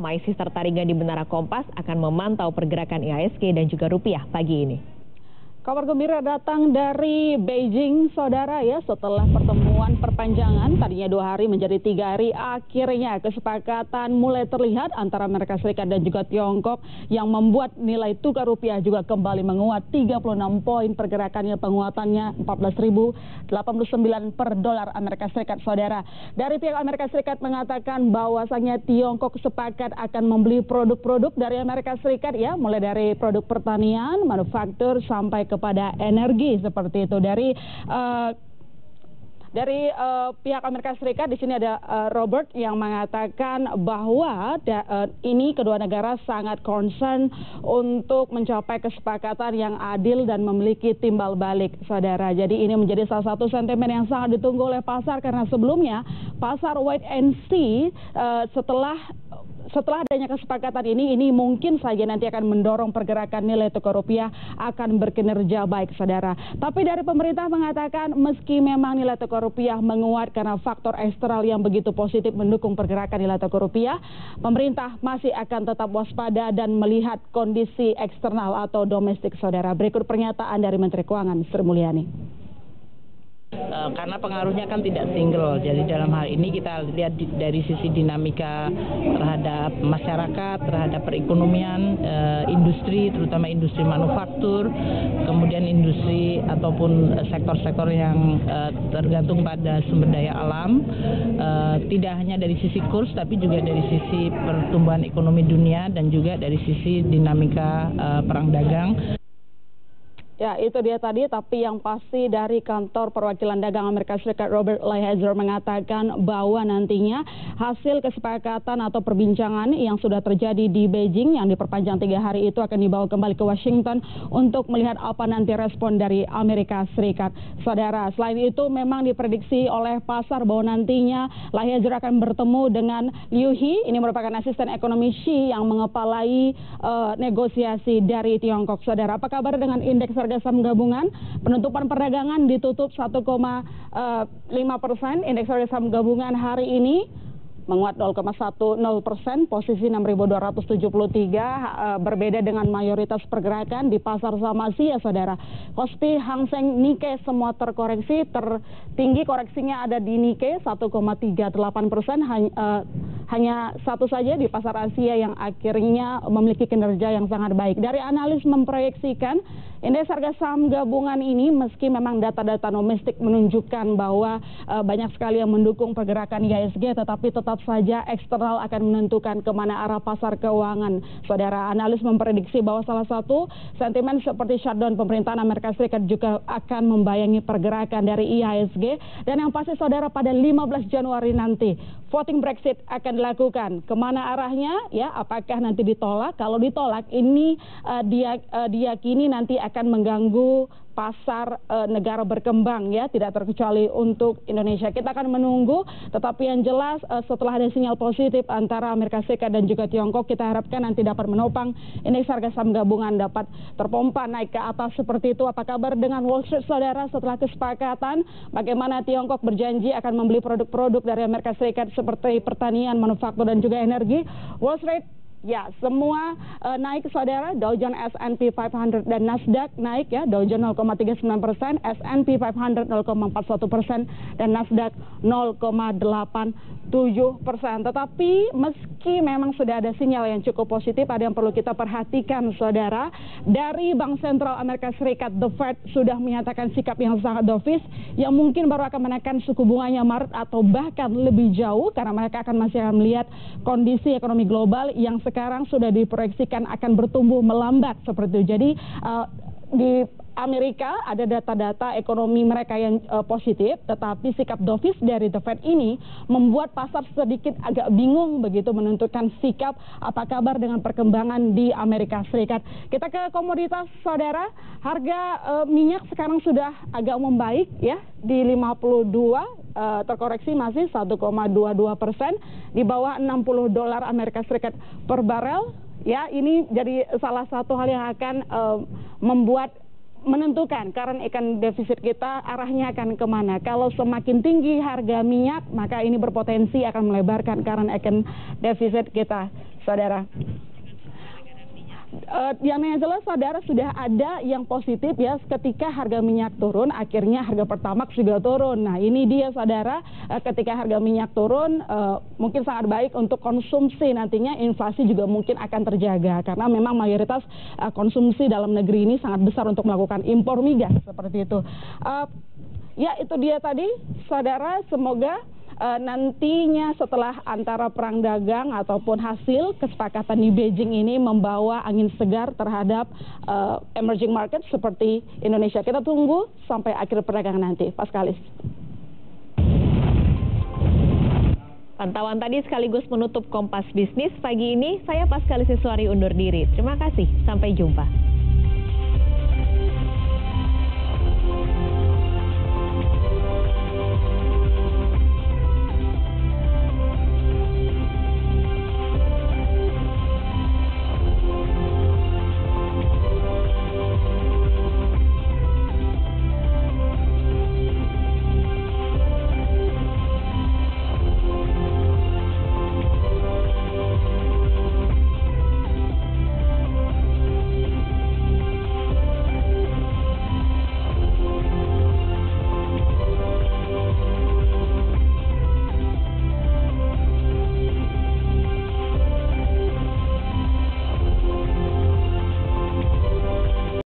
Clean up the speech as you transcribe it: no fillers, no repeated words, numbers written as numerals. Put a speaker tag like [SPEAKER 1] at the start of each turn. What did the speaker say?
[SPEAKER 1] Maisi serta Ringan di Menara Kompas akan memantau pergerakan IHSG dan juga rupiah pagi ini.
[SPEAKER 2] Kabar gembira datang dari Beijing, saudara ya, setelah pertemuan perpanjangan tadinya 2 hari menjadi 3 hari, akhirnya kesepakatan mulai terlihat antara Amerika Serikat dan juga Tiongkok yang membuat nilai tukar rupiah juga kembali menguat 36 poin pergerakannya, penguatannya 14.089 per dolar Amerika Serikat, saudara. Dari pihak Amerika Serikat mengatakan bahwasanya Tiongkok sepakat akan membeli produk-produk dari Amerika Serikat ya, mulai dari produk pertanian, manufaktur sampai kepada energi seperti itu. Dari pihak Amerika Serikat di sini ada Robert yang mengatakan bahwa ini kedua negara sangat concern untuk mencapai kesepakatan yang adil dan memiliki timbal balik, saudara. Jadi ini menjadi salah satu sentimen yang sangat ditunggu oleh pasar karena sebelumnya pasar wait and see setelah adanya kesepakatan ini mungkin saja nanti akan mendorong pergerakan nilai tukar rupiah akan berkinerja baik, saudara. Tapi dari pemerintah mengatakan meski memang nilai tukar rupiah menguat karena faktor eksternal yang begitu positif mendukung pergerakan nilai tukar rupiah, pemerintah masih akan tetap waspada dan melihat kondisi eksternal atau domestik, saudara. Berikut pernyataan dari Menteri Keuangan Sri Mulyani.
[SPEAKER 3] Karena pengaruhnya kan tidak single, jadi dalam hal ini kita lihat dari sisi dinamika terhadap masyarakat, terhadap perekonomian, industri, terutama industri manufaktur, kemudian industri ataupun sektor-sektor yang tergantung pada sumber daya alam, tidak hanya dari sisi kurs tapi juga dari sisi pertumbuhan ekonomi dunia dan juga dari sisi dinamika perang dagang.
[SPEAKER 2] Ya, itu dia tadi, tapi yang pasti dari kantor perwakilan dagang Amerika Serikat Robert Lighthizer mengatakan bahwa nantinya hasil kesepakatan atau perbincangan yang sudah terjadi di Beijing yang diperpanjang 3 hari itu akan dibawa kembali ke Washington untuk melihat apa nanti respon dari Amerika Serikat, saudara. Selain itu memang diprediksi oleh pasar bahwa nantinya Lighthizer akan bertemu dengan Liu He, ini merupakan asisten ekonomi Xi yang mengepalai negosiasi dari Tiongkok, saudara. Apa kabar dengan indeks harga saham gabungan? Penutupan perdagangan ditutup 1,5%. Indeks harga saham gabungan hari ini menguat 0,10%, posisi 6.273, berbeda dengan mayoritas pergerakan di pasar saham Asia, saudara. Kospi, Hang Seng, Nikkei semua terkoreksi, tertinggi koreksinya ada di Nikkei 1,38%, hanya satu saja di pasar Asia yang akhirnya memiliki kinerja yang sangat baik. Dari analis memproyeksikan indeks harga saham gabungan ini meski memang data-data domestik menunjukkan bahwa banyak sekali yang mendukung pergerakan IHSG, tetapi tetap saja eksternal akan menentukan kemana arah pasar keuangan, saudara. Analis memprediksi bahwa salah satu sentimen seperti shutdown pemerintahan Amerika Serikat juga akan membayangi pergerakan dari IHSG. Dan yang pasti, saudara, pada 15 Januari nanti voting Brexit akan dilakukan. Kemana arahnya? Ya, apakah nanti ditolak? Kalau ditolak, ini diyakini nanti akan mengganggu pasar negara berkembang ya, tidak terkecuali untuk Indonesia. Kita akan menunggu, tetapi yang jelas setelah ada sinyal positif antara Amerika Serikat dan juga Tiongkok, kita harapkan nanti dapat menopang indeks harga saham gabungan dapat terpompa naik ke atas seperti itu. Apa kabar dengan Wall Street, saudara? Setelah kesepakatan, bagaimana Tiongkok berjanji akan membeli produk-produk dari Amerika Serikat seperti pertanian, manufaktur dan juga energi. Wall Street ya, semua naik, saudara. Dow Jones, S&P 500 dan Nasdaq naik ya. Dow Jones 0,39%, S&P 500 0,41% dan Nasdaq 0,87%. Tetapi meski memang sudah ada sinyal yang cukup positif, ada yang perlu kita perhatikan, saudara. Dari Bank Sentral Amerika Serikat, The Fed sudah menyatakan sikap yang sangat dovish yang mungkin baru akan menaikkan suku bunganya Maret atau bahkan lebih jauh karena mereka masih akan melihat kondisi ekonomi global yang sekarang sudah diproyeksikan akan bertumbuh melambat seperti itu. Jadi di Amerika ada data-data ekonomi mereka yang positif, tetapi sikap dovish dari The Fed ini membuat pasar sedikit agak bingung begitu menentukan sikap. Apa kabar dengan perkembangan di Amerika Serikat? Kita ke komoditas, saudara. Harga minyak sekarang sudah agak membaik ya, di 52, terkoreksi masih 1,22%, di bawah $60 Amerika Serikat per barel. Ya, ini jadi salah satu hal yang akan membuat menentukan current account deficit kita arahnya akan kemana. Kalau semakin tinggi harga minyak, maka ini berpotensi akan melebarkan current account deficit kita, saudara. Yang jelas, saudara, sudah ada yang positif ya, ketika harga minyak turun, akhirnya harga Pertamax juga turun. Nah, ini dia, saudara, ketika harga minyak turun, mungkin sangat baik untuk konsumsi, nantinya inflasi juga mungkin akan terjaga, karena memang mayoritas konsumsi dalam negeri ini sangat besar untuk melakukan impor migas, seperti itu. Ya, itu dia tadi, saudara, semoga nantinya setelah antara perang dagang ataupun hasil kesepakatan di Beijing ini membawa angin segar terhadap emerging market seperti Indonesia. Kita tunggu sampai akhir perdagangan nanti, Pak Skalis.
[SPEAKER 1] Pantauan tadi sekaligus menutup Kompas Bisnis pagi ini. Saya Paskalis Siswari undur diri. Terima kasih, sampai jumpa.